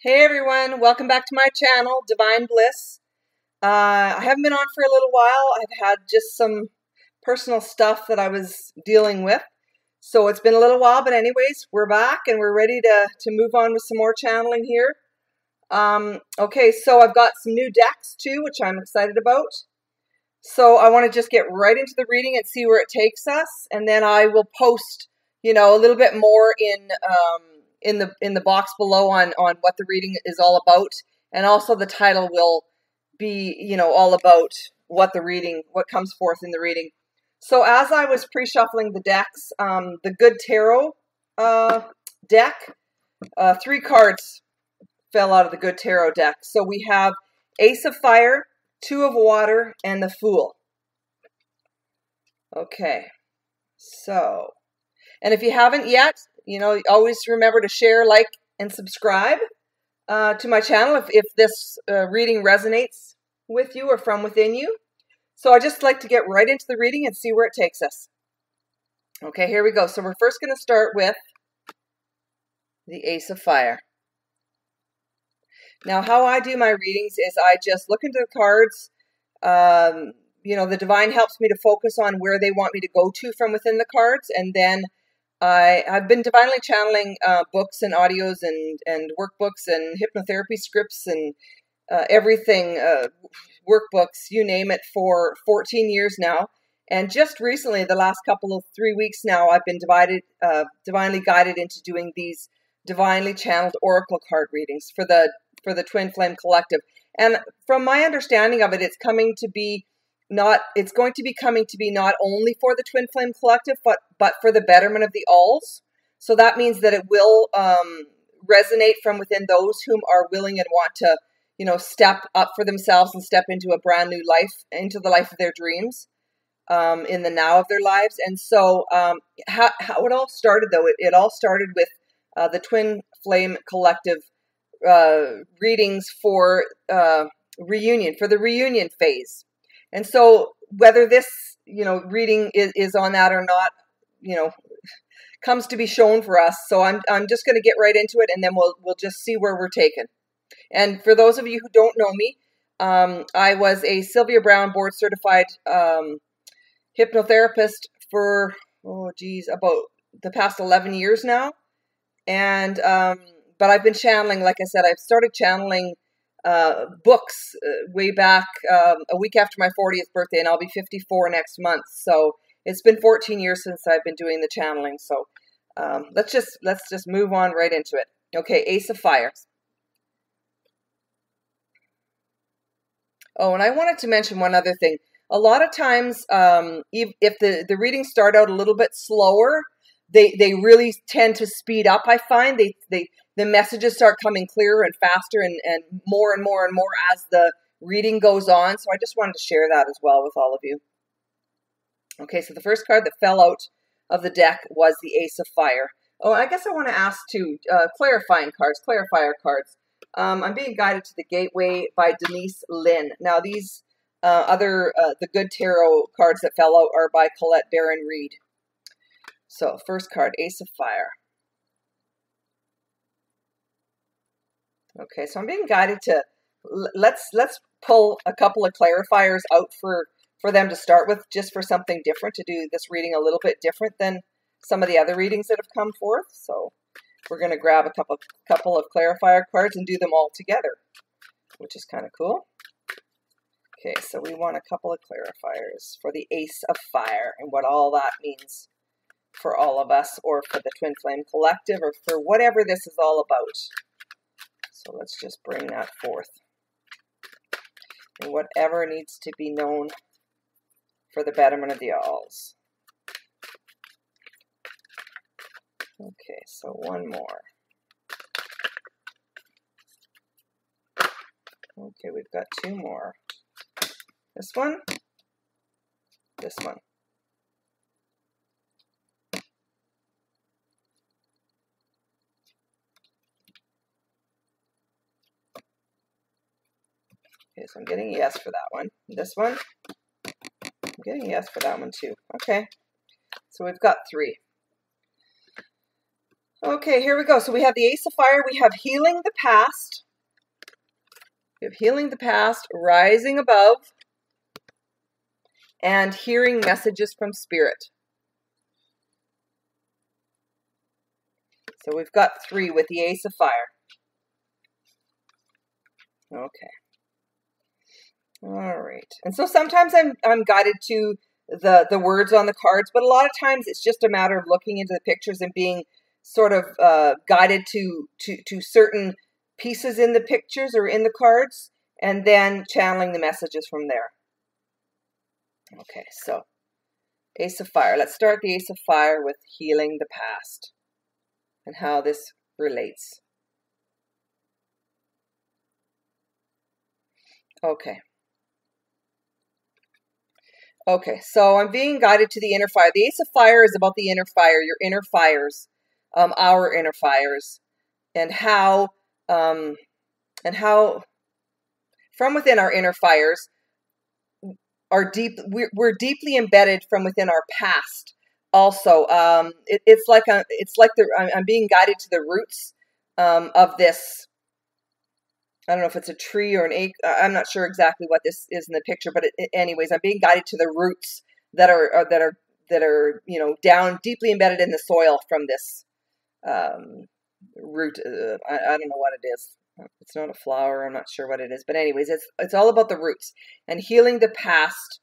Hey everyone, welcome back to my channel, Divine Bliss. I haven't been on for a little while. I've had just some personal stuff that I was dealing with. So it's been a little while, but anyways, we're back and we're ready to move on with some more channeling here. Okay, so I've got some new decks too, which I'm excited about. So I want to just get right into the reading and see where it takes us. And then I will post, a little bit more in the box below on what the reading is all about, and also the title will be all about what comes forth in the reading. So as I was pre-shuffling the decks, the Good Tarot deck, 3 cards fell out of the Good Tarot deck. So we have Ace of Fire, 2 of Water, and the Fool. Okay, so, and if you haven't yet, always remember to share, like, and subscribe to my channel if this reading resonates with you or from within you. So I just like to get right into the reading and see where it takes us. Okay, here we go. So we're first going to start with the Ace of Fire. Now, how I do my readings is I just look into the cards. The divine helps me to focus on where they want me to go to from within the cards, and then I've been divinely channeling books and audios and workbooks and hypnotherapy scripts and everything, workbooks, you name it, for 14 years now. And just recently, the last 3 weeks now, I've been divinely guided into doing these divinely channeled oracle card readings for the Twin Flame Collective. And from my understanding of it, it's going to be coming to be not only for the Twin Flame Collective, but for the betterment of the alls. So that means that it will resonate from within those whom are willing and want to, step up for themselves and step into a brand new life, into the life of their dreams, in the now of their lives. And so how it all started, though, it all started with the Twin Flame Collective readings for the reunion phase. And so whether this, reading is on that or not, comes to be shown for us. So I'm just going to get right into it, and then we'll just see where we're taken. And for those of you who don't know me, I was a Sylvia Brown board certified hypnotherapist for, about the past 11 years now. And, but I've been channeling, like I said, I've started channeling books way back a week after my 40th birthday, and I'll be 54 next month. So it's been 14 years since I've been doing the channeling. So let's just move on right into it. Okay, Ace of Fire. Oh, and I wanted to mention one other thing. A lot of times, if the readings start out a little bit slower, they really tend to speed up. I find the messages start coming clearer and faster and more and more and more as the reading goes on. So I just wanted to share that as well with all of you. Okay, so the first card that fell out of the deck was the Ace of Fire. Oh, I guess I want to ask too, clarifier cards. I'm being guided to the Gateway by Denise Lynn. Now these the Good Tarot cards that fell out are by Colette Baron Reed. So first card, Ace of Fire. Okay, so I'm being guided to let's pull a couple of clarifiers out for them to start with, just for something different, to do this reading a little bit different than some of the other readings that have come forth. So we're going to grab a couple of clarifier cards and do them all together, which is kind of cool. Okay, so we want a couple of clarifiers for the Ace of Fire and what all that means for all of us, or for the Twin Flame Collective, or for whatever this is all about. So let's just bring that forth. And whatever needs to be known for the betterment of the alls. Okay, so one more. Okay, we've got 2 more. This one. This one. Okay, so I'm getting a yes for that one. This one, I'm getting a yes for that one too. Okay, so we've got 3. Okay, here we go. So we have the Ace of Fire. We have healing the past. We have healing the past, rising above, and hearing messages from Spirit. So we've got 3 with the Ace of Fire. Okay. All right. And so sometimes I'm guided to the words on the cards, but a lot of times it's just a matter of looking into the pictures and being sort of guided to certain pieces in the pictures or in the cards, and then channeling the messages from there. Okay, so Ace of Fire. Let's start the Ace of Fire with healing the past and how this relates. Okay. Okay, so I'm being guided to the inner fire. The Ace of Fire is about the inner fire, your inner fires, our inner fires, and how from within our inner fires are we're deeply embedded from within our past. Also, it's like I'm being guided to the roots of this. I don't know if it's a tree or an ache. I'm not sure exactly what this is in the picture, but anyways, I'm being guided to the roots that are down deeply embedded in the soil from this root. I don't know what it is. It's not a flower. I'm not sure what it is, but anyways, it's all about the roots and healing the past.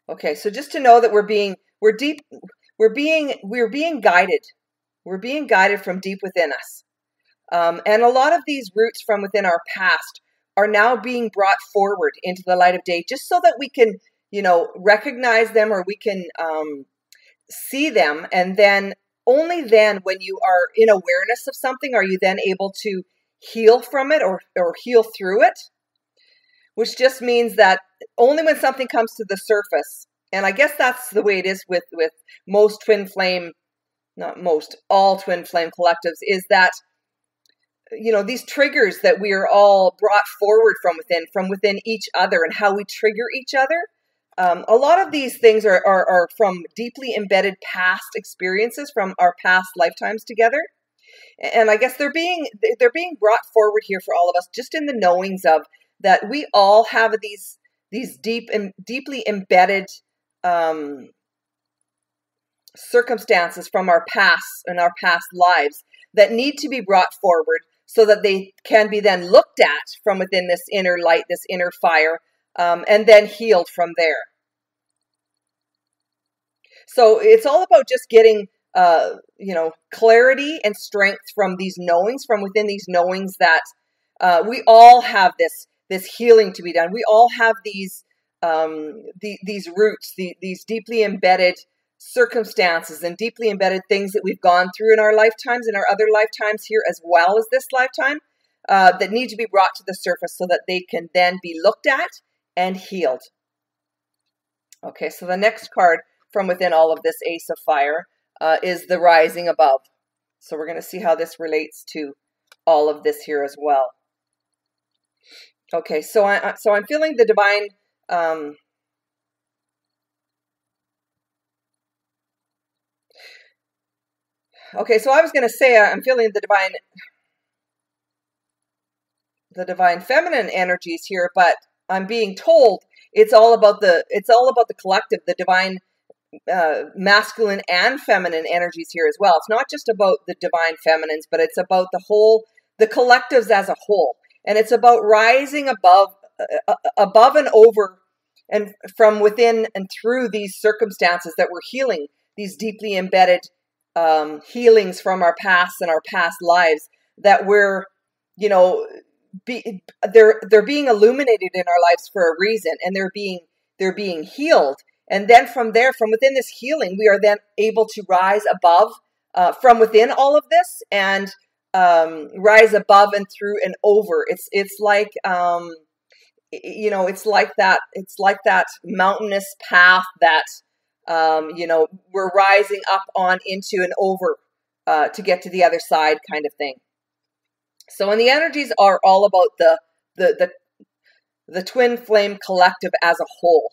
Okay, so just to know that we're being guided. We're being guided from deep within us. And a lot of these roots from within our past are now being brought forward into the light of day, just so that we can, recognize them, or we can see them. And then only then, when you are in awareness of something, are you then able to heal from it or heal through it. Which just means that only when something comes to the surface, and I guess that's the way it is with most twin flame, not most, all twin flame collectives, is that, these triggers that we are all brought forward from within each other, and how we trigger each other. A lot of these things are from deeply embedded past experiences from our past lifetimes together. And I guess they're being brought forward here for all of us, just in the knowings of that we all have these deeply embedded circumstances from our past and our past lives that need to be brought forward, so that they can be then looked at from within this inner light, this inner fire, and then healed from there. So it's all about just getting clarity and strength from these knowings, from within these knowings, that we all have this healing to be done. We all have these roots, these deeply embedded circumstances and deeply embedded things that we've gone through in our lifetimes, in our other lifetimes here, as well as this lifetime, that need to be brought to the surface so that they can then be looked at and healed. Okay, so the next card from within all of this Ace of Fire is the Rising Above. So we're going to see how this relates to all of this here as well. Okay, so I'm feeling the divine. Okay, so I was going to say I'm feeling the divine feminine energies here, but I'm being told it's all about the collective, the divine masculine and feminine energies here as well. It's not just about the divine feminines, but it's about the collectives as a whole, and it's about rising above and over and from within and through these circumstances that we're healing, these deeply embedded healings from our past and our past lives that we're, they're being illuminated in our lives for a reason, and they're being healed. And then from there, from within this healing, we are then able to rise above from within all of this, and rise above and through and over. It's like it's like that mountainous path that we're rising up on into and over to get to the other side, kind of thing. So, and the energies are all about the twin flame collective as a whole.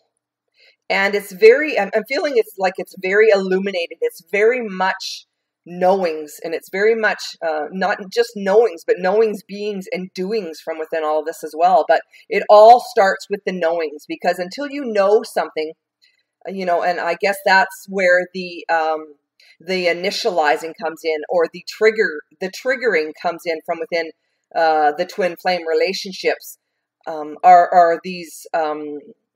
And it's very, I'm feeling it's like it's very illuminated. It's very much knowings, and it's very much not just knowings, but knowings, beings, and doings from within all of this as well. But it all starts with the knowings, because until you know something, you know, and I guess that's where the initializing comes in, or the triggering comes in from within the twin flame relationships, are these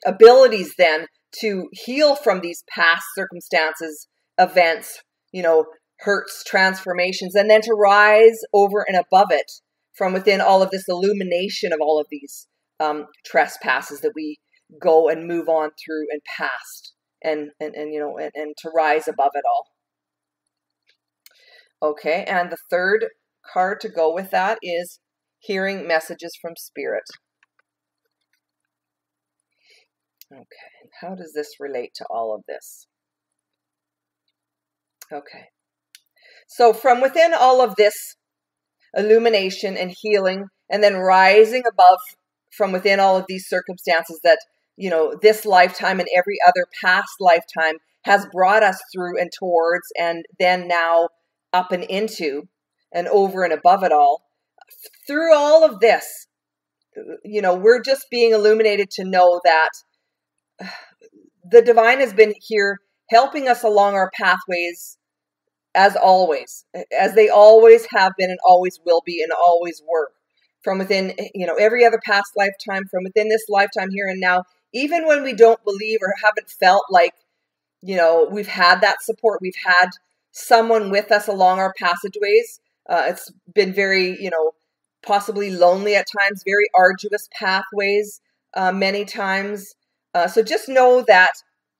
abilities then to heal from these past circumstances, events, you know, hurts, transformations, and then to rise over and above it from within all of this illumination of all of these trespasses that we go and move on through and past, and you know, and to rise above it all. Okay, and the third card to go with that is hearing messages from spirit. Okay, how does this relate to all of this? Okay, so from within all of this illumination and healing, and then rising above from within all of these circumstances that, you know, this lifetime and every other past lifetime has brought us through and towards, and then now up and into and over and above it all. Through all of this, you know, we're just being illuminated to know that the divine has been here helping us along our pathways as always, as they always have been and always will be and always were, from within, you know, every other past lifetime, from within this lifetime here and now, even when we don't believe or haven't felt like, you know, we've had that support, we've had someone with us along our passageways. It's been very, you know, possibly lonely at times, very arduous pathways many times. So just know that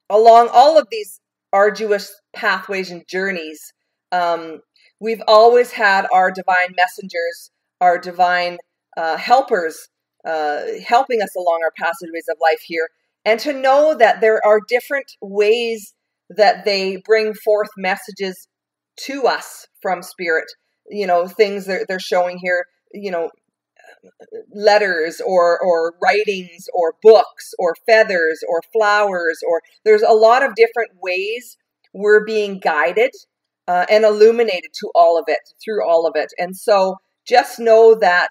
along all of these arduous pathways and journeys, we've always had our divine messengers, our divine helpers helping us along our passageways of life here. And to know that there are different ways that they bring forth messages to us from spirit. You know, things they're showing here, you know, letters or writings or books or feathers or flowers, or there's a lot of different ways we're being guided and illuminated to all of it, through all of it. And so just know that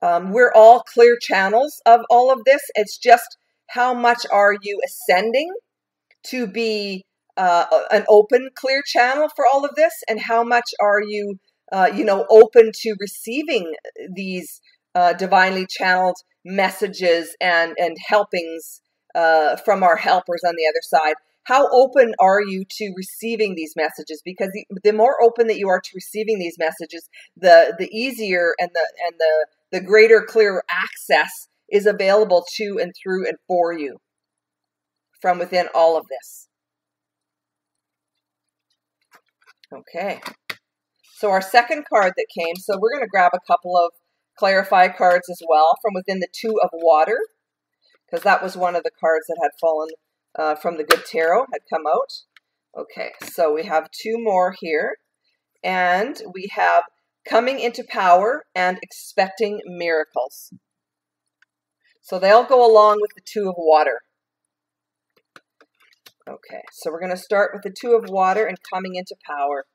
we're all clear channels of all of this. It's just how much are you ascending to be an open, clear channel for all of this, and how much are you, you know, open to receiving these divinely channeled messages and helpings from our helpers on the other side. How open are you to receiving these messages? Because the more open that you are to receiving these messages, the easier and the greater, clearer access is available to and through and for you from within all of this. Okay, so our second card that came, so we're going to grab a couple of clarify cards as well from within the Two of Water, because that was one of the cards that had fallen from the Good Tarot, had come out. Okay, so we have two more here, and we have coming into power and expecting miracles. So they'll go along with the Two of Water. Okay, so we're going to start with the Two of Water and coming into power.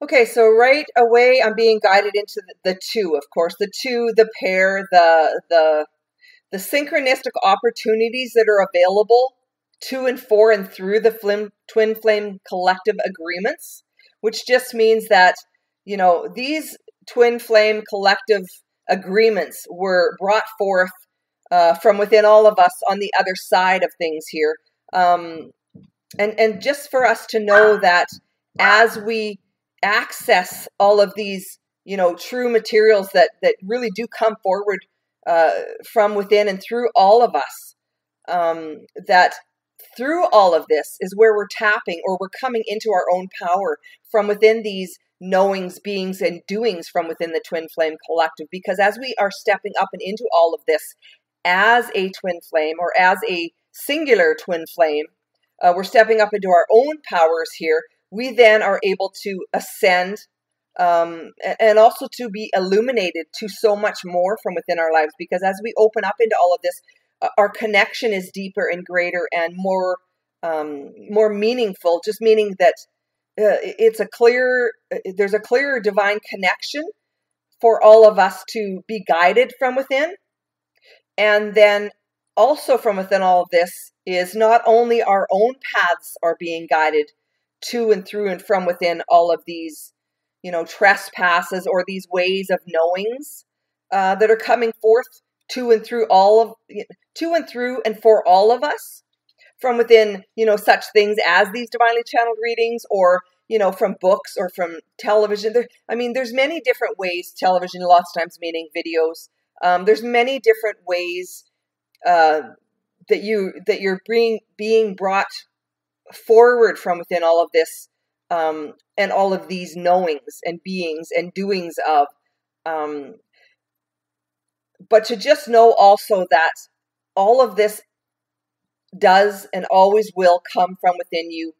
Okay, so right away I'm being guided into the two, of course. The two, the pair, the synchronistic opportunities that are available to and for and through the twin flame collective agreements, which just means that, you know, these twin flame collective agreements were brought forth from within all of us on the other side of things here. And just for us to know that as we access all of these, you know, true materials that really do come forward from within and through all of us, that through all of this is where we're tapping, or we're coming into our own power from within these knowings, beings, and doings from within the twin flame collective. Because as we are stepping up and into all of this as a twin flame, or as a singular twin flame, we're stepping up into our own powers here. We then are able to ascend and also to be illuminated to so much more from within our lives. Because as we open up into all of this, our connection is deeper and greater and more meaningful. Just meaning that there's a clearer divine connection for all of us to be guided from within. And then also from within all of this is not only our own paths are being guided to and through and from within all of these, trespasses or these ways of knowings that are coming forth to and through and for all of us from within, such things as these divinely channeled readings, or from books or from television. There's many different ways. Television, lots of times meaning videos. There's many different ways that you're being brought forward from within all of this, and all of these knowings and beings and doings of. But to just know also that all of this does and always will come from within you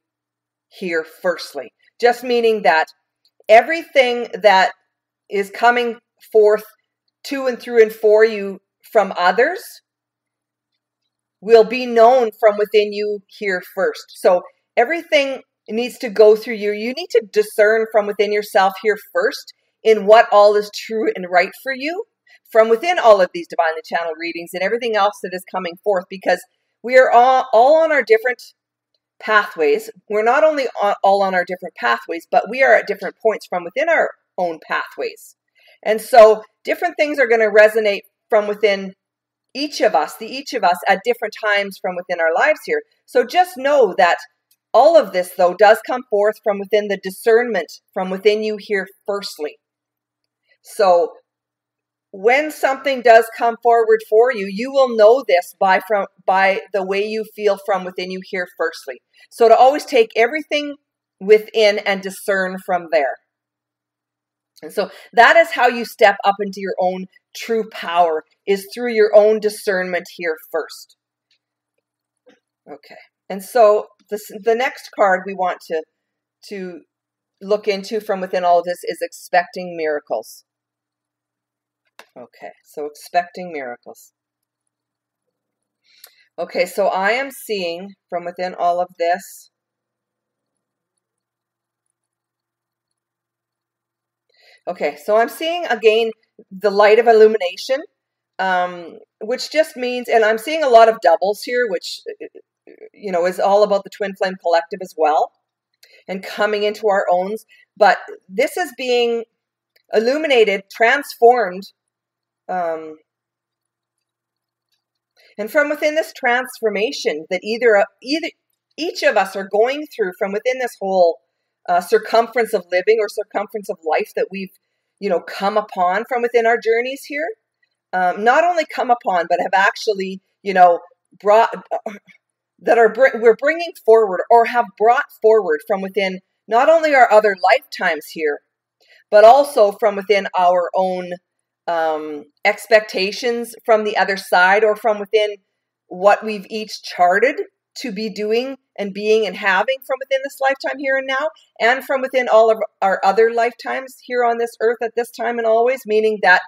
here firstly. Just meaning that everything that is coming forth to and through and for you from others will be known from within you here first. So everything needs to go through you. You need to discern from within yourself here first in what all is true and right for you from within all of these divinely channeled readings and everything else that is coming forth, because we are all on our different pathways. We're not only all on our different pathways, but we are at different points from within our own pathways. And so different things are going to resonate from within each of us at different times from within our lives here. So just know that all of this, though, does come forth from within the discernment from within you here firstly. So when something does come forward for you, you will know this by the way you feel from within you here firstly. So to always take everything within and discern from there. And so that is how you step up into your own true power, is through your own discernment here first. Okay. And so the next card we want to look into from within all of this is expecting miracles. Okay, so expecting miracles. Okay, so I am seeing from within all of this okay, so I'm seeing again the light of illumination, which just means, and I'm seeing a lot of doubles here, which is all about the Twin Flame Collective as well, and coming into our own. But this is being illuminated, transformed, and from within this transformation that either each of us are going through from within this whole circumference of living or circumference of life that we've, come upon from within our journeys here, not only come upon, but have actually, brought, we're bringing forward or have brought forward from within not only our other lifetimes here, but also from within our own expectations from the other side, or from within what we've each charted to be doing and being and having from within this lifetime here and now, and from within all of our other lifetimes here on this earth at this time and always, meaning that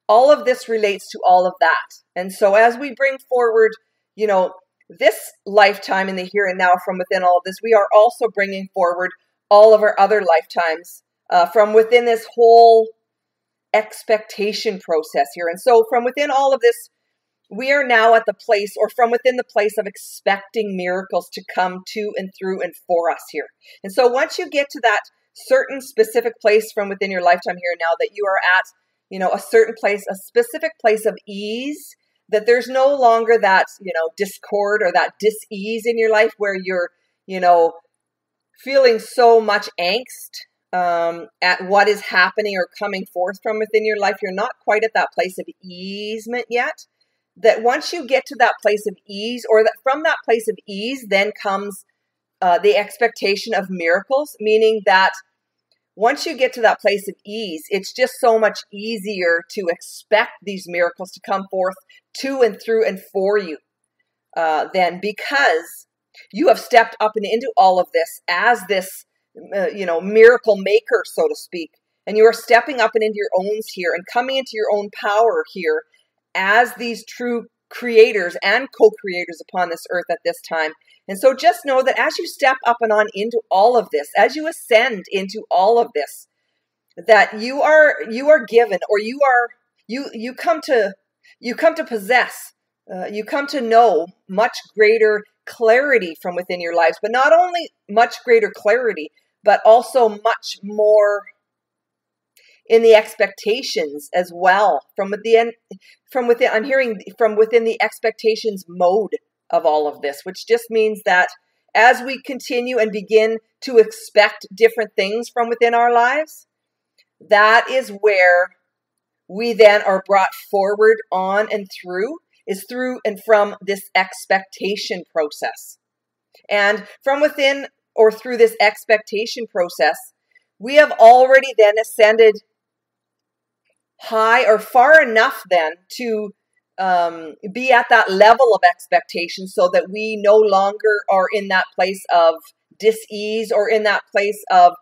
all of this relates to all of that. And so as we bring forward, this lifetime in the here and now from within all of this, we are also bringing forward all of our other lifetimes from within this whole expectation process here. And so from within all of this, we are now at the place, or from within the place, of expecting miracles to come to and through and for us here. And so once you get to that certain specific place from within your lifetime here now, that you are at, a certain place, a specific place of ease, that there's no longer that, discord or that dis-ease in your life where you're, feeling so much angst at what is happening or coming forth from within your life. You're not quite at that place of easement yet. That once you get to that place of ease, or that from that place of ease then comes the expectation of miracles, meaning that once you get to that place of ease, it's just so much easier to expect these miracles to come forth to and through and for you then, because you have stepped up and into all of this as this, miracle maker, so to speak. And you are stepping up and into your owns here and coming into your own power here as these true creators and co-creators upon this earth at this time. And so just know that as you step up and on into all of this, as you ascend into all of this, that you are given, or you come to possess, you come to know much greater clarity from within your lives, but not only much greater clarity, but also much more in the expectations as well from within. I'm hearing from within the expectations mode of all of this, which just means that as we continue and begin to expect different things from within our lives, that is where we then are brought forward on and through, is through and from this expectation process. And from within or through this expectation process, we have already then ascended high or far enough then to be at that level of expectation so that we no longer are in that place of dis-ease or in that place of,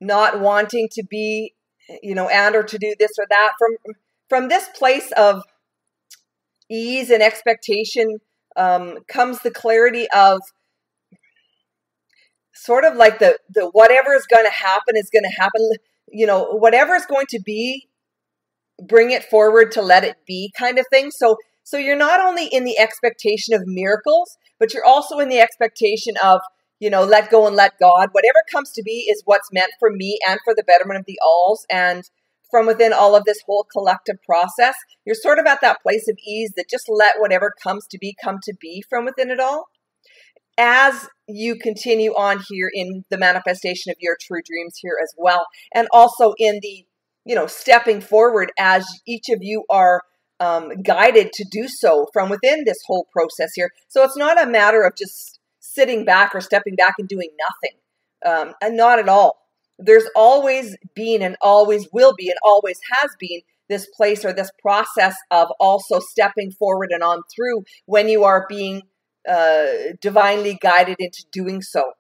not wanting to be, and or to do this or that. From this place of ease and expectation comes the clarity of sort of like the whatever is going to happen is going to happen. Whatever is going to be, bring it forward to let it be kind of thing. So you're not only in the expectation of miracles, but you're also in the expectation of, let go and let God. Whatever comes to be is what's meant for me and for the betterment of the alls. And from within all of this whole collective process, you're sort of at that place of ease that just let whatever comes to be come to be from within it all. As you continue on here in the manifestation of your true dreams here as well. And also in the, stepping forward as each of you are guided to do so from within this whole process here. So it's not a matter of just sitting back or stepping back and doing nothing. And not at all. There's always been and always will be and always has been this place or this process of also stepping forward and on through when you are being divinely guided into doing so.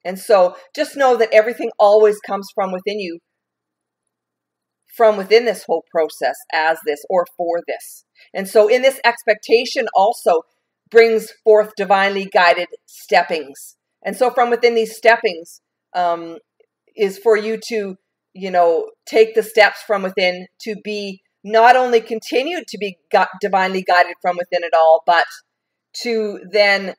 And so just know that everything always comes from within you, from within this whole process as this or for this. And so in this expectation also brings forth divinely guided steppings. And so from within these steppings is for you to, take the steps from within to be not only continued to be divinely guided from within it all, but to then,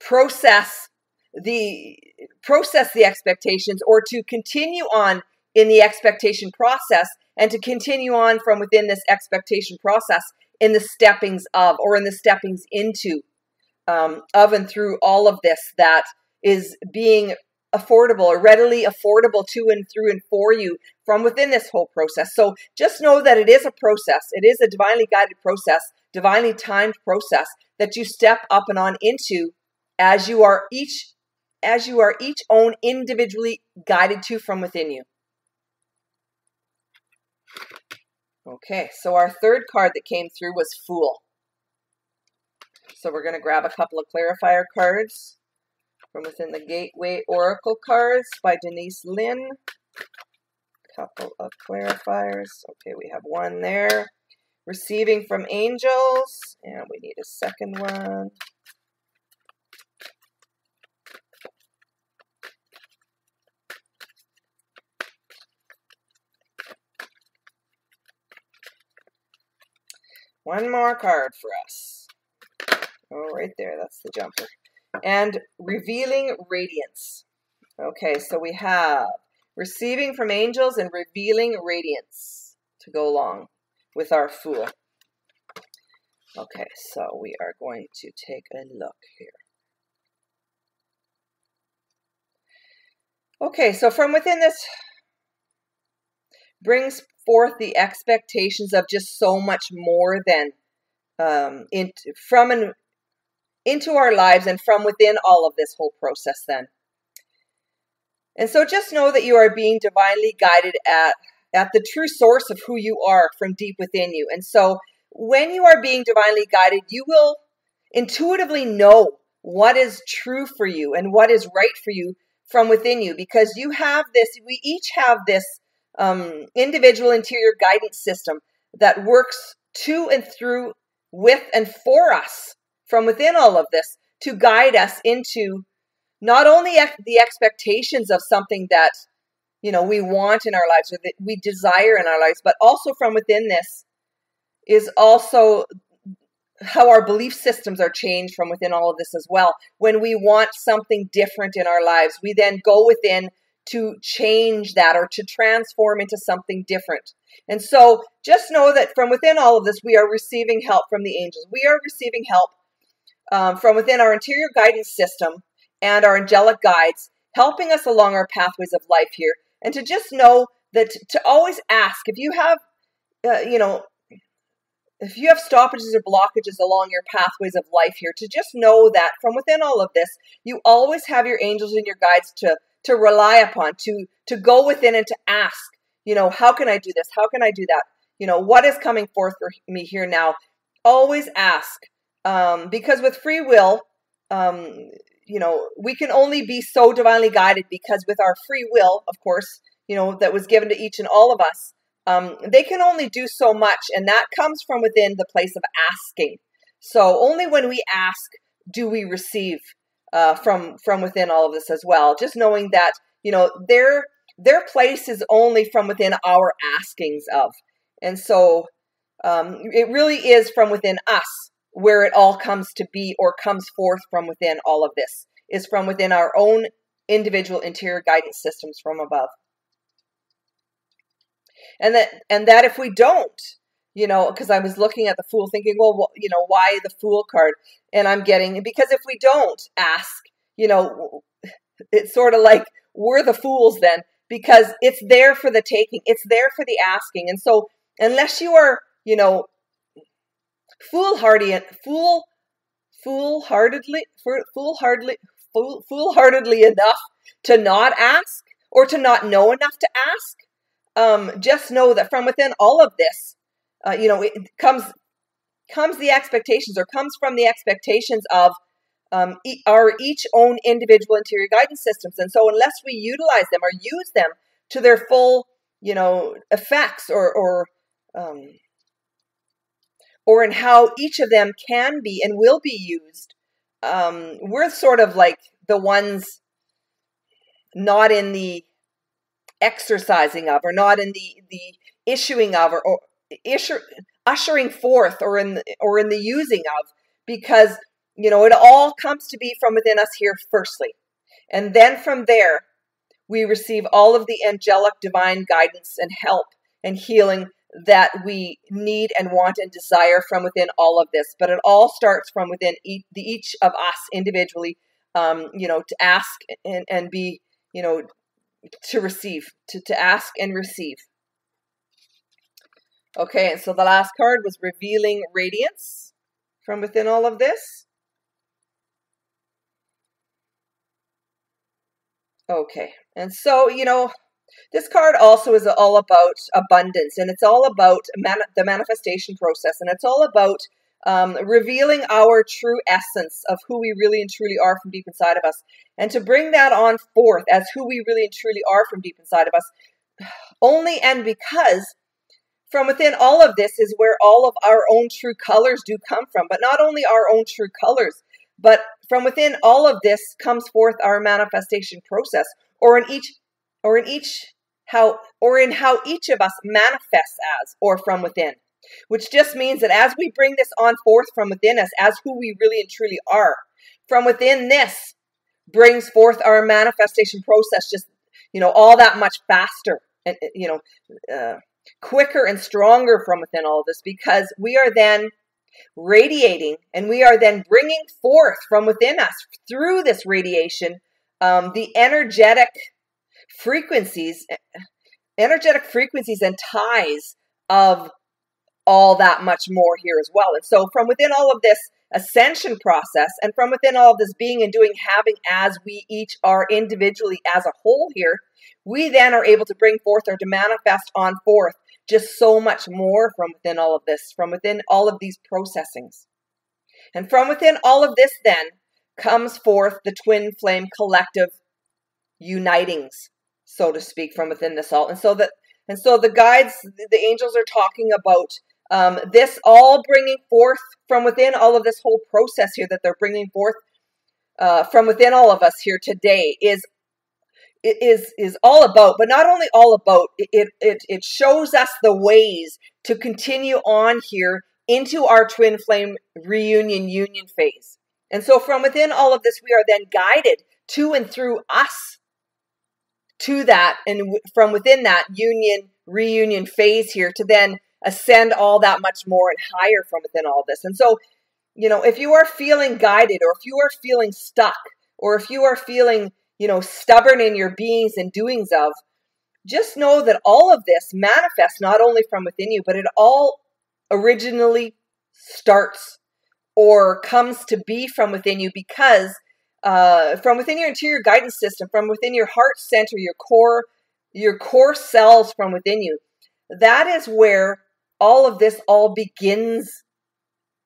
process the expectations, or to continue on in the expectation process and to continue on from within this expectation process in the steppings of, or in the steppings into, of and through all of this that is being affordable or readily affordable to and through and for you from within this whole process. So just know that it is a process. It is a divinely guided process, divinely timed process that you step up and on into as you are each own individually guided to from within you. Okay, so our third card that came through was Fool. So we're going to grab a couple of clarifier cards from within the Gateway Oracle cards by Denise Lynn. Couple of clarifiers. Okay, we have one there. Receiving from angels, and we need a second one. One more card for us. Oh, right there, that's the jumper. And revealing radiance. Okay, so we have receiving from angels and revealing radiance to go along with our Fool. Okay, so we are going to take a look here. Okay, so from within this brings forth the expectations of just so much more than into our lives and from within all of this whole process then. And so just know that you are being divinely guided at the true source of who you are from deep within you. And so when you are being divinely guided, you will intuitively know what is true for you and what is right for you from within you, because you have this, we each have this individual interior guidance system that works to and through, with and for us from within all of this, to guide us into not only the expectations of something that, you know, we want in our lives or that we desire in our lives, but also from within this is also how our belief systems are changed from within all of this as well. When we want something different in our lives, we then go within to change that or to transform into something different. And so just know that from within all of this, we are receiving help from the angels. We are receiving help from within our interior guidance system and our angelic guides, helping us along our pathways of life here. And to just know that to always ask, if you have, if you have stoppages or blockages along your pathways of life here, to just know that from within all of this, you always have your angels and your guides to rely upon, to go within and to ask, you know, how can I do this? How can I do that? You know, what is coming forth for me here now? Always ask, because with free will, you know, we can only be so divinely guided, because with our free will, of course, you know, that was given to each and all of us, they can only do so much, and that comes from within the place of asking. So only when we ask do we receive from within all of this as well. Just knowing that, you know, their place is only from within our askings of, and so it really is from within us where it all comes to be, or comes forth from within all of this, is from within our own individual interior guidance systems from above. And that if we don't, you know, because I was looking at the Fool thinking, well, you know, why the Fool card? And I'm getting, because if we don't ask, you know, it's sort of like we're the fools then, because it's there for the taking. It's there for the asking. And so unless you are, you know, foolhardily enough to not ask, or to not know enough to ask, just know that from within all of this, you know, it comes the expectations, or comes from the expectations of our each own individual interior guidance systems. And so unless we utilize them or use them to their full, you know, effects, or in how each of them can be and will be used, we're sort of like the ones not in the exercising of, or not in the issuing of, or ushering forth, or in the using of, because, you know, it all comes to be from within us here firstly. And then from there, we receive all of the angelic divine guidance and help and healing that we need and want and desire from within all of this. But it all starts from within each of us individually, you know, to ask and be, you know, to receive, to ask and receive. Okay, and so the last card was revealing radiance from within all of this. Okay, and so, you know, this card also is all about abundance, and it's all about the manifestation process, and it's all about revealing our true essence of who we really and truly are from deep inside of us, and to bring that on forth as who we really and truly are from deep inside of us, only and because from within all of this is where all of our own true colors do come from. But not only our own true colors, but from within all of this comes forth our manifestation process, or in how each of us manifests as, or from within. Which just means that as we bring this on forth from within us as who we really and truly are, from within this brings forth our manifestation process, just, you know, all that much faster, and, you know, quicker and stronger from within all of this, because we are then radiating, and we are then bringing forth from within us through this radiation the energetic frequencies and ties of all that much more here as well. And so from within all of this ascension process, and from within all of this being and doing, having as we each are individually as a whole here, we then are able to bring forth, or to manifest on forth, just so much more from within all of this, from within all of these processings. And from within all of this then comes forth the twin flame collective unitings, so to speak, from within this all. And so the guides, the angels are talking about this all bringing forth from within, all of this whole process here that they're bringing forth from within all of us here today is all about, but not only all about, it shows us the ways to continue on here into our twin flame reunion union phase. And so from within all of this, we are then guided to and through us to that, and from within that union reunion phase here to then ascend all that much more and higher from within all this. And so, you know, if you are feeling guided, or if you are feeling stuck, or if you are feeling, you know, stubborn in your beings and doings of, just know that all of this manifests not only from within you, but it all originally starts or comes to be from within you, because from within your interior guidance system, from within your heart center, your core cells from within you, that is where all of this all begins,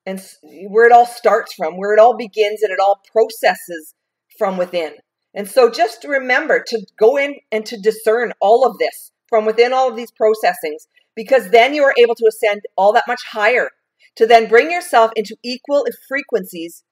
and where it all starts from, where it all begins and it all processes from within. And so just remember to go in and to discern all of this from within all of these processings, because then you are able to ascend all that much higher, to then bring yourself into equal frequencies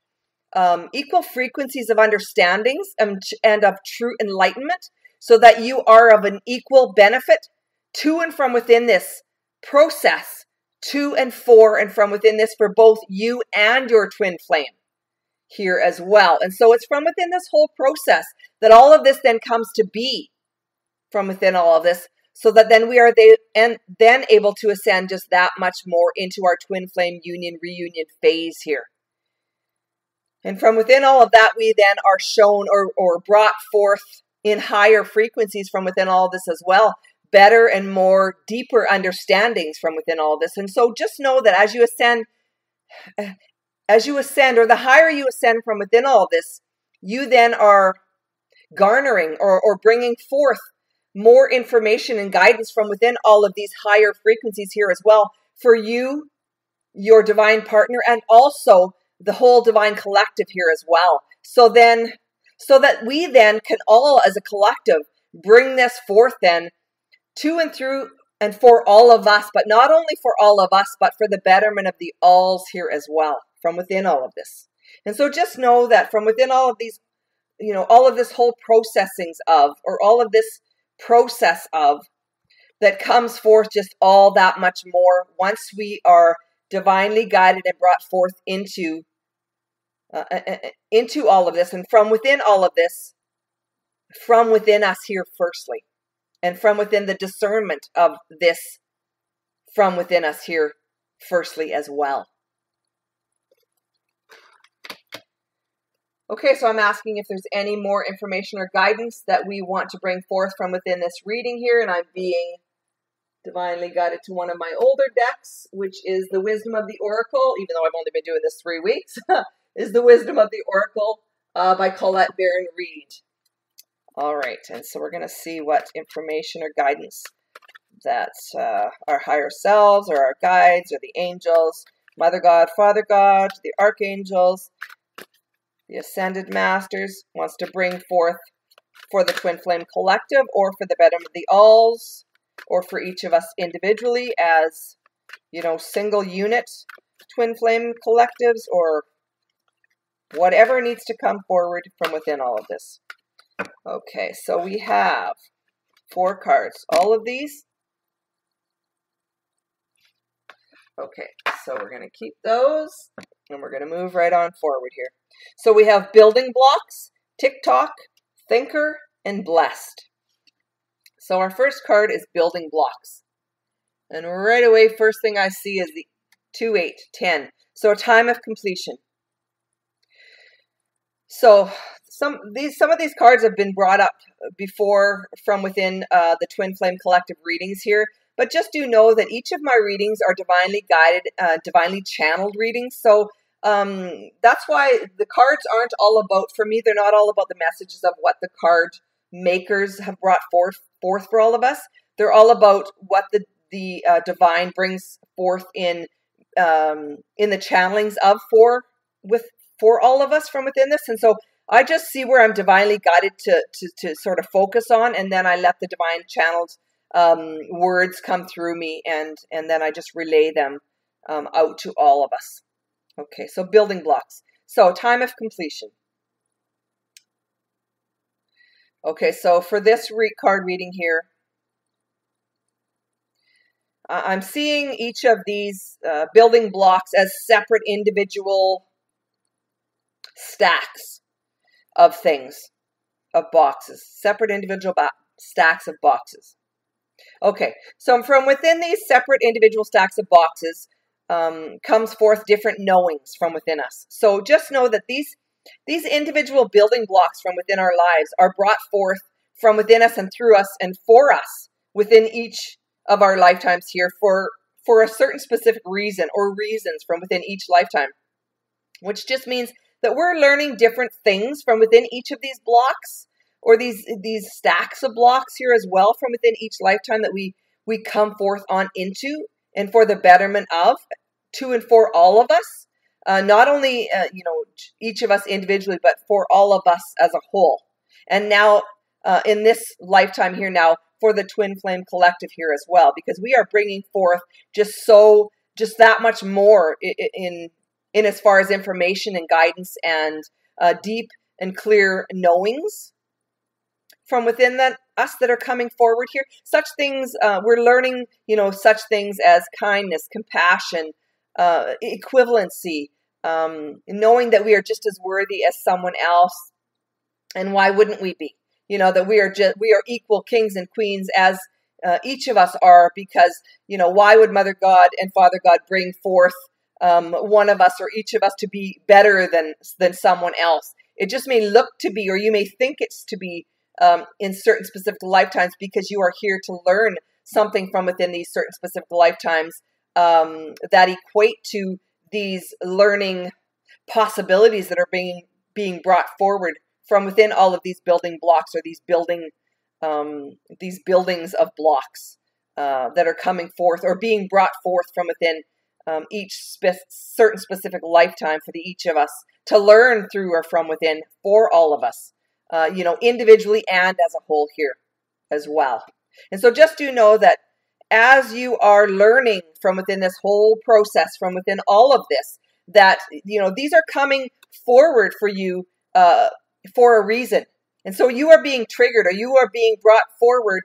of understandings and of true enlightenment, so that you are of an equal benefit to and from within this process, to and for and from within this, for both you and your twin flame here as well. And so it's from within this whole process that all of this then comes to be, from within all of this, so that then we are then able to ascend just that much more into our twin flame union reunion phase here. And from within all of that, we then are shown or brought forth in higher frequencies from within all of this as well, better and more deeper understandings from within all of this. And so just know that as you ascend, or the higher you ascend from within all of this, you then are garnering or bringing forth more information and guidance from within all of these higher frequencies here as well, for you, your divine partner, and also the whole divine collective here as well. So that we then can all as a collective bring this forth then to and through and for all of us, but not only for all of us, but for the betterment of the alls here as well, from within all of this. And so just know that from within all of these, you know, all of this whole processings of, or all of this process of, that comes forth just all that much more once we are divinely guided and brought forth into all of this, and from within all of this, from within us here firstly, and from within the discernment of this from within us here firstly as well. Okay, so I'm asking if there's any more information or guidance that we want to bring forth from within this reading here, and I'm being divinely guided to one of my older decks, which is the Wisdom of the Oracle, even though I've only been doing this 3 weeks, is the Wisdom of the Oracle by Colette Baron Reed. All right, and so we're going to see what information or guidance that our higher selves or our guides or the angels, Mother God, Father God, the archangels, the ascended masters wants to bring forth for the Twin Flame Collective, or for the betterment of the alls, or for each of us individually as, you know, single unit Twin Flame collectives, or whatever needs to come forward from within all of this. Okay, so we have 4 cards. All of these. Okay, so we're going to keep those, and we're going to move right on forward here. So we have Building Blocks, Tock, Thinker, and Blessed. So our first card is Building Blocks. And right away, first thing I see is the 2, 8, 10. So a time of completion. So some of these cards have been brought up before from within the Twin Flame Collective readings here. But just do know that each of my readings are divinely guided, divinely channeled readings. So that's why the cards aren't all about, for me, they're not all about the messages of what the card makers have brought forth for all of us. They're all about what the divine brings forth in the channelings of for all of us from within this. And so I just see where I'm divinely guided to sort of focus on, and then I let the divine channeled words come through me, and then I just relay them out to all of us. Okay, so building blocks. So time of completion. Okay, so for this card reading here, I'm seeing each of these building blocks as separate individual stacks of things, of boxes, separate individual stacks of boxes. Okay, so from within these separate individual stacks of boxes comes forth different knowings from within us. So just know that these individual building blocks from within our lives are brought forth from within us and through us and for us within each of our lifetimes here for a certain specific reason or reasons from within each lifetime, which just means that we're learning different things from within each of these blocks or these stacks of blocks here as well from within each lifetime that we come forth on into and for the betterment of, to and for all of us, not only each of us individually, but for all of us as a whole. And now in this lifetime here now for the Twin Flame Collective here as well, because we are bringing forth just that much more in as far as information and guidance and deep and clear knowings from within us that are coming forward here. Such things, we're learning, such things as kindness, compassion, equivalency, knowing that we are just as worthy as someone else. And why wouldn't we be? That we are equal kings and queens as each of us are, because, why would Mother God and Father God bring forth one of us or each of us to be better than someone else? It just may look to be, or you may think it's to be in certain specific lifetimes, because you are here to learn something from within these certain specific lifetimes that equate to these learning possibilities that are being brought forward from within all of these building blocks or these buildings of blocks that are coming forth or being brought forth from within each certain specific lifetime for each of us to learn through or from within for all of us, individually and as a whole here as well. And so just do know that as you are learning from within this whole process, from within all of this, that, these are coming forward for you for a reason. And so you are being triggered, or you are being brought forward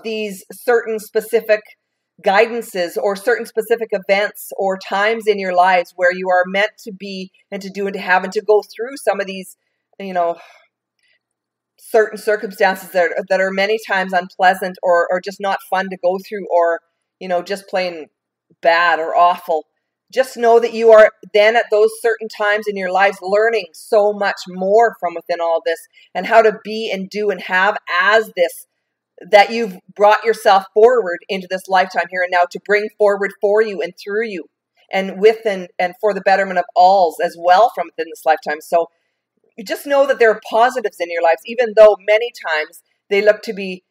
these certain specific guidances or certain specific events or times in your lives where you are meant to be and to do and to have and to go through some of these, certain circumstances that are many times unpleasant or just not fun to go through, or, just plain bad or awful. Just know that you are then at those certain times in your lives learning so much more from within all this, and how to be and do and have as this, that you've brought yourself forward into this lifetime here and now to bring forward for you and through you and with and for the betterment of alls as well from within this lifetime. So you just know that there are positives in your lives, even though many times they look to be,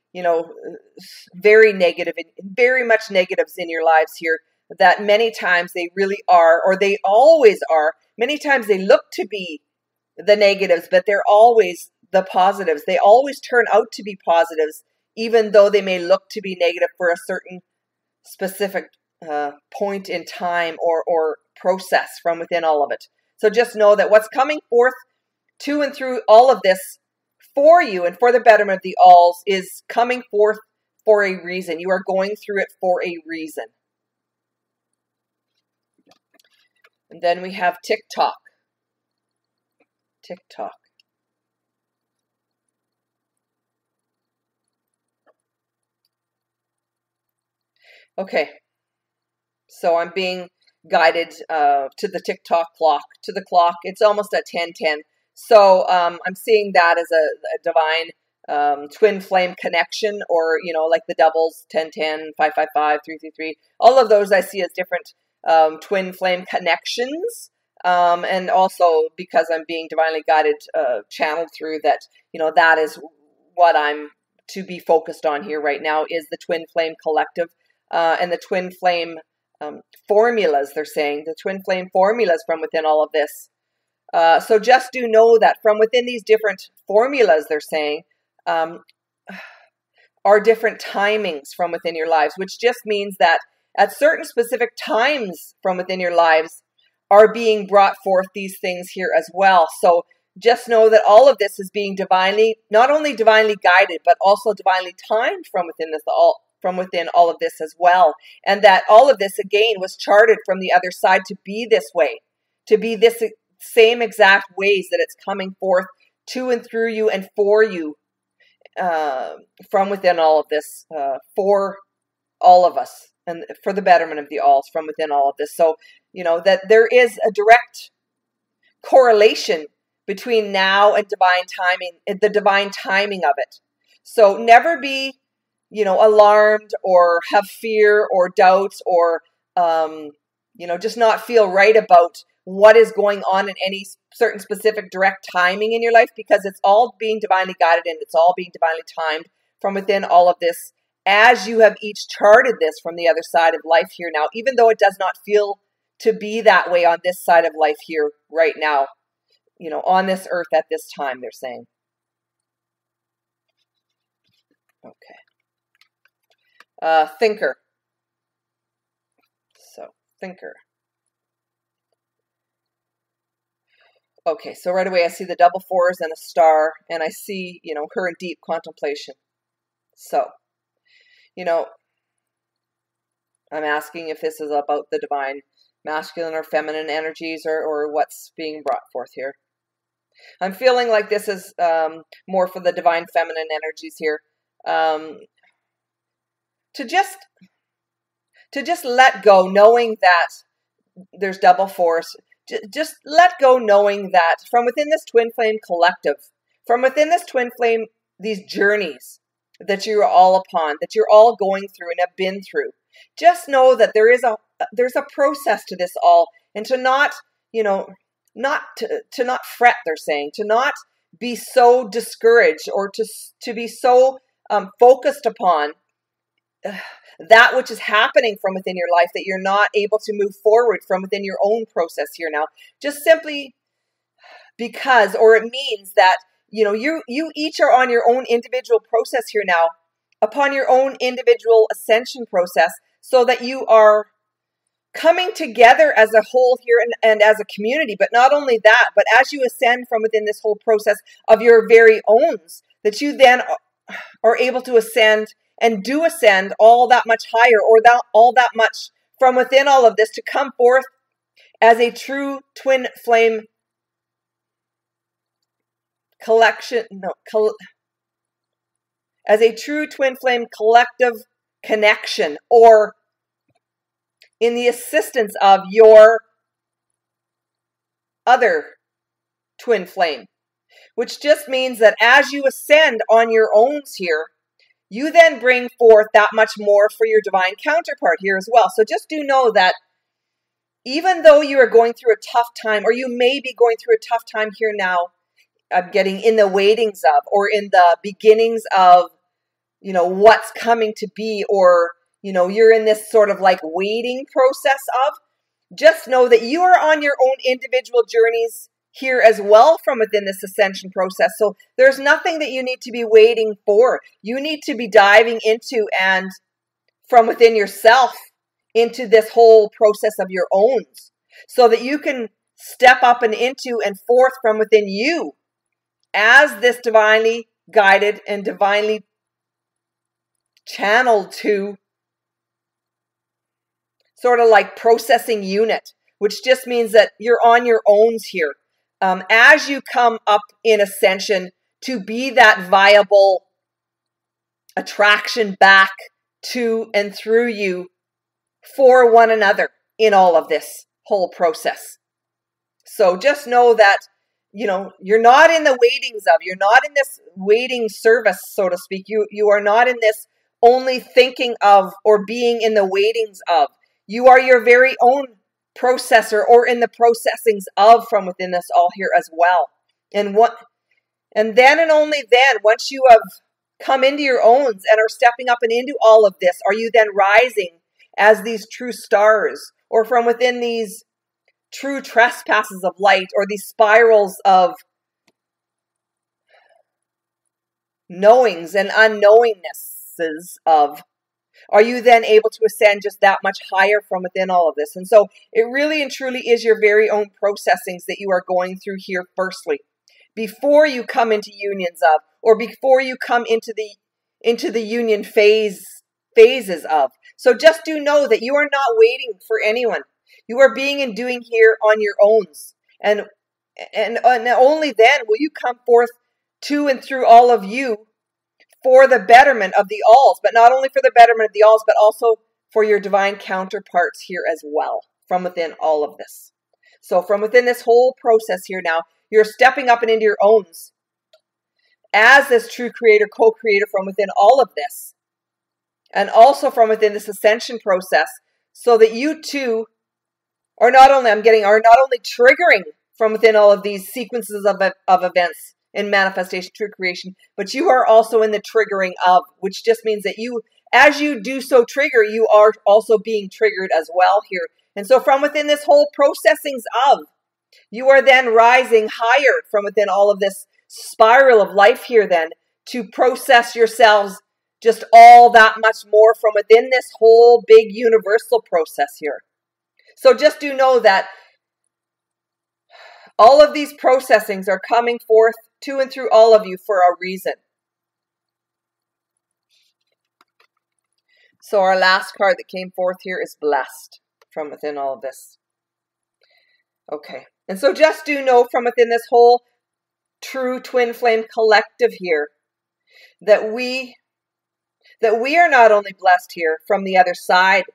very negative and very much negatives in your lives here, that many times they really are, or they always are. Many times they look to be the negatives, but they're always the positives. They always turn out to be positives, even though they may look to be negative for a certain specific point in time or process from within all of it. So just know that what's coming forth to and through all of this for you and for the betterment of the alls is coming forth for a reason. You are going through it for a reason. And then we have Tock. Tock. Okay. So I'm being guided to the Tock clock, to the clock. It's almost at 10:10. So I'm seeing that as a divine twin flame connection, or, like the doubles, 10:10, 5:55, 3:33. All of those I see as different twin flame connections. And also because I'm being divinely guided, channeled through that, that is what I'm to be focused on here right now, is the twin flame collective and the twin flame formulas. They're saying the twin flame formulas from within all of this So just do know that from within these different formulas, they're saying, are different timings from within your lives, which just means that at certain specific times from within your lives are being brought forth these things here as well. So just know that all of this is being divinely, not only divinely guided, but also divinely timed from within this, from within all of this as well. And that all of this, again, was charted from the other side to be this way, to be this same exact ways that it's coming forth to and through you and for you, from within all of this, for all of us and for the betterment of the alls from within all of this. So, you know, that there is a direct correlation between now and divine timing, the divine timing of it. So never be, you know, alarmed or have fear or doubts or, you know, just not feel right about what is going on in any certain specific direct timing in your life, because it's all being divinely guided and it's all being divinely timed from within all of this, as you have each charted this from the other side of life here now, even though it does not feel to be that way on this side of life here right now, you know, on this earth at this time, they're saying. Okay. Thinker. So, thinker. Okay, so right away I see the double fours and a star, and I see, you know, her in deep contemplation. So, you know, I'm asking if this is about the divine masculine or feminine energies, or what's being brought forth here. I'm feeling like this is more for the divine feminine energies here. To just let go, knowing that there's double fours. Just let go, knowing that from within this twin flame collective, from within this twin flame, these journeys that you're all upon, that you're all going through and have been through, just know that there's a process to this all, and to not, you know, to not fret, they're saying, to not be so discouraged or to be so focused upon that which is happening from within your life, that you're not able to move forward from within your own process here now, just simply because, or it means that, you know, you each are on your own individual process here now, upon your own individual ascension process, so that you are coming together as a whole here and as a community. But not only that, but as you ascend from within this whole process of your very owns, that you then are able to ascend and do ascend all that much higher, or all that much from within all of this, to come forth as a true twin flame as a true twin flame collective connection, or in the assistance of your other twin flame, which just means that as you ascend on your own here, you then bring forth that much more for your divine counterpart here as well. So just do know that even though you are going through a tough time, or you may be going through a tough time here now, getting in the waitings of, or in the beginnings of, you know, what's coming to be, or, you know, you're in this sort of like waiting process of, just know that you are on your own individual journeys here as well from within this ascension process. So there's nothing that you need to be waiting for. You need to be diving into, and from within yourself, into this whole process of your own, so that you can step up and into and forth from within you as this divinely guided and divinely channeled to sort of like processing unit, which just means that you're on your own here. As you come up in ascension, to be that viable attraction back to and through you for one another in all of this whole process. So just know that, you know, you're not in the waitings of, you're not in this waiting service, so to speak. You are not in this only thinking of or being in the waitings of. You are your very own processor, or in the processings of from within this all here as well. And then and only then, once you have come into your owns and are stepping up and into all of this, are you then rising as these true stars, or from within these true trespasses of light, or these spirals of knowings and unknowingnesses of, are you then able to ascend just that much higher from within all of this? And so it really and truly is your very own processings that you are going through here firstly, before you come into unions of, or before you come into the union phases of. So just do know that you are not waiting for anyone. You are being and doing here on your own. And only then will you come forth to and through all of you for the betterment of the alls, but not only for the betterment of the alls, but also for your divine counterparts here as well, from within all of this. So from within this whole process here now, you're stepping up and into your owns as this true creator, co-creator from within all of this, and also from within this ascension process, so that you too are not only, are not only triggering from within all of these sequences of events in manifestation, true creation, but you are also in the triggering of, which just means that you, as you do so trigger, you are also being triggered as well here. And so from within this whole processings of, you are then rising higher from within all of this spiral of life here then, to process yourselves just all that much more from within this whole big universal process here. So just do know that all of these processings are coming forth to and through all of you for a reason. So our last card that came forth here is blessed from within all of this. Okay. And so just do know from within this whole true twin flame collective here that we are not only blessed here from the other side,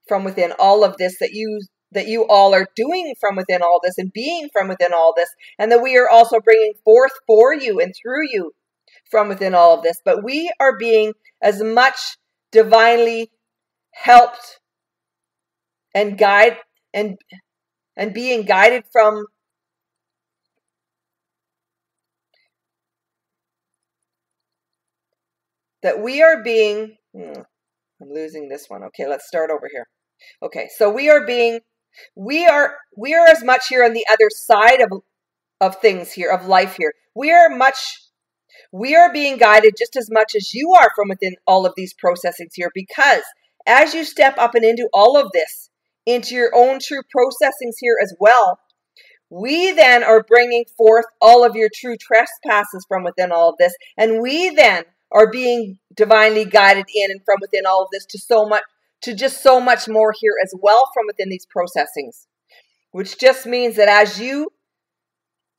from within all of this, that you all are doing from within all this and being from within all this, and that we are also bringing forth for you and through you from within all of this. But we are being as much divinely helped and guided and being guided from that we are being, I'm losing this one. Okay, let's start over here. Okay, so we are as much here on the other side of things here, of life here. We are being guided just as much as you are from within all of these processings here, because as you step up and into all of this, into your own true processings here as well, we then are bringing forth all of your true trespasses from within all of this, and we then are being divinely guided in and from within all of this to just so much more here as well from within these processings, which just means that as you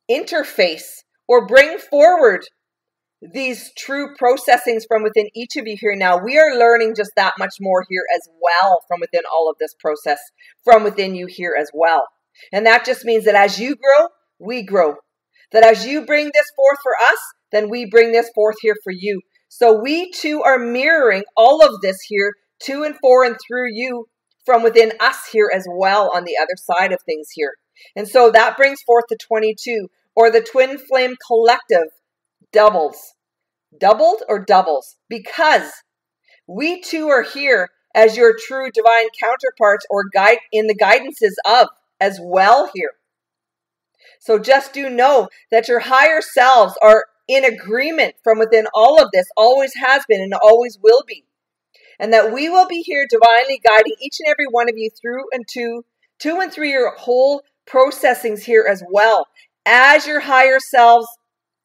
interface or bring forward these true processings from within each of you here now, we are learning just that much more here as well from within all of this process from within you here as well. And that just means that as you grow, we grow. That as you bring this forth for us, then we bring this forth here for you. So we too are mirroring all of this here to and for and through you from within us here as well on the other side of things here. And so that brings forth the 22, or the twin flame collective doubles. Doubled or doubles? Because we too are here as your true divine counterparts or guide in the guidances of as well here. So just do know that your higher selves are in agreement from within all of this, always has been and always will be. And that we will be here divinely guiding each and every one of you through and to and through your whole processings here as well, as your higher selves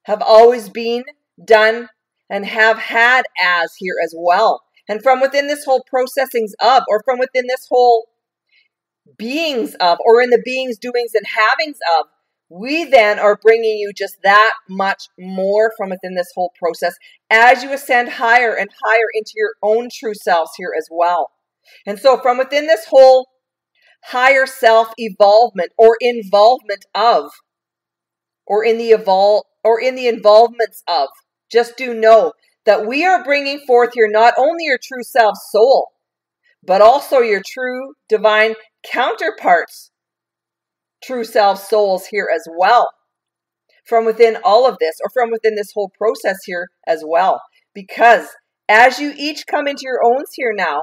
have always been, done, and have had as here as well. And from within this whole processings of, or from within this whole beings of, or in the beings, doings, and havings of, we then are bringing you just that much more from within this whole process as you ascend higher and higher into your own true selves here as well. And so from within this whole higher self evolvement or involvement of, or in the involvements of, just do know that we are bringing forth here not only your true self soul, but also your true divine counterparts, true self souls here as well, from within all of this, or from within this whole process here as well. Because as you each come into your owns here now,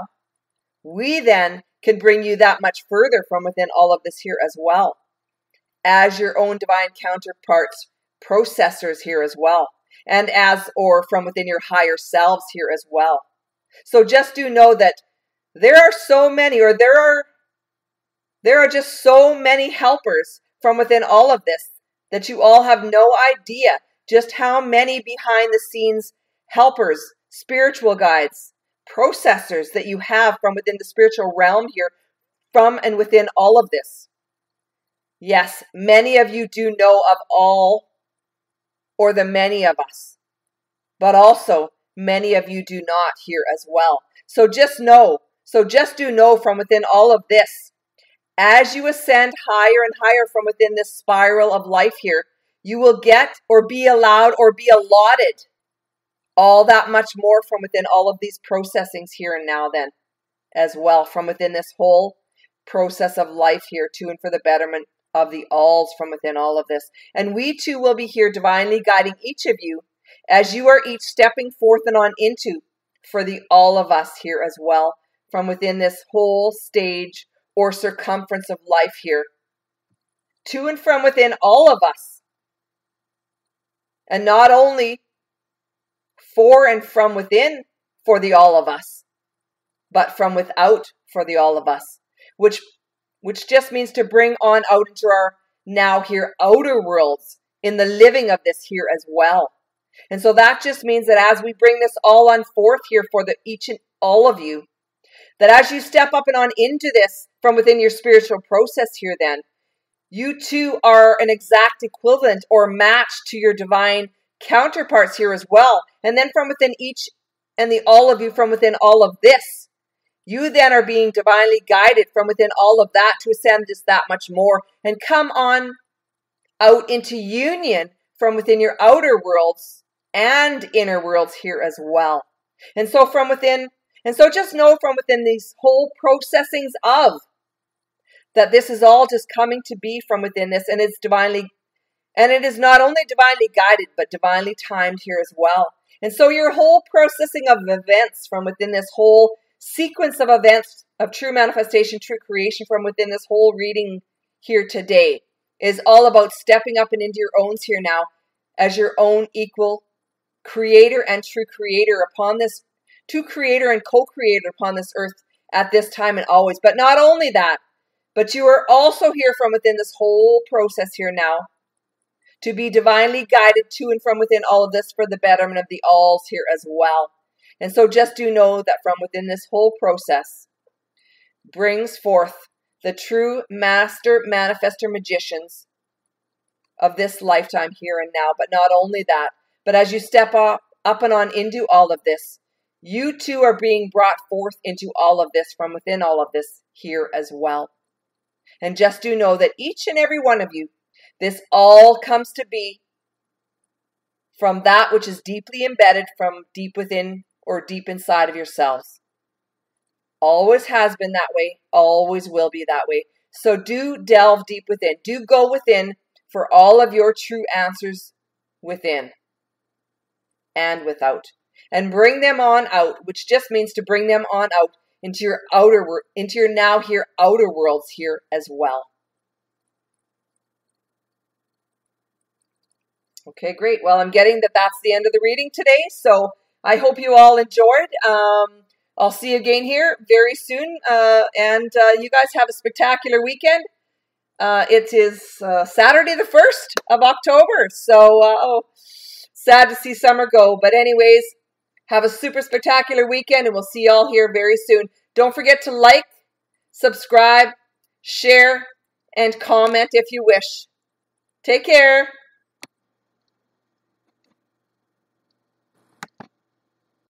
we then can bring you that much further from within all of this here as well, as your own divine counterparts, processors here as well, and as or from within your higher selves here as well. So just do know that there are so many, or there are just so many helpers from within all of this that you all have no idea just how many behind the scenes helpers, spiritual guides, processors that you have from within the spiritual realm here, from and within all of this. Yes, many of you do know of all, or the many of us, but also many of you do not here as well. So just do know from within all of this, as you ascend higher and higher from within this spiral of life here, you will get or be allowed or be allotted all that much more from within all of these processings here and now then as well, from within this whole process of life here to and for the betterment of the alls from within all of this. And we too will be here divinely guiding each of you as you are each stepping forth and on into for the all of us here as well, from within this whole stage or circumference of life here, to and from within all of us. And not only for and from within for the all of us, but from without for the all of us, which just means to bring on out into our now here outer worlds in the living of this here as well. And so that just means that as we bring this all on forth here for the each and all of you, that as you step up and on into this from within your spiritual process here, then you too are an exact equivalent or match to your divine counterparts here as well. And then from within each and the all of you from within all of this, you then are being divinely guided from within all of that to ascend just that much more and come on out into union from within your outer worlds and inner worlds here as well. And so just know from within these whole processings of that this is all just coming to be from within this, and it's divinely, and it is not only divinely guided, but divinely timed here as well. And so your whole processing of events from within this whole sequence of events of true manifestation, true creation from within this whole reading here today is all about stepping up and into your owns here now as your own equal creator and true creator upon this, true creator and co-creator upon this earth at this time and always. But not only that, but you are also here from within this whole process here now to be divinely guided to and from within all of this for the betterment of the alls here as well. And so just do know that from within this whole process brings forth the true master manifestor magicians of this lifetime here and now. But not only that, but as you step up and on into all of this, you too are being brought forth into all of this from within all of this here as well. And just do know that each and every one of you, this all comes to be from that which is deeply embedded from deep within or deep inside of yourselves. Always has been that way, always will be that way. So do delve deep within. Do go within for all of your true answers within and without. And bring them on out, which just means to bring them on out into your into your now here outer worlds here as well. Okay, great. Well, I'm getting that that's the end of the reading today. So I hope you all enjoyed. I'll see you again here very soon. And you guys have a spectacular weekend. It is Saturday the 1st of October. So, sad to see summer go. But anyways, have a super spectacular weekend, and we'll see you all here very soon. Don't forget to like, subscribe, share, and comment if you wish. Take care.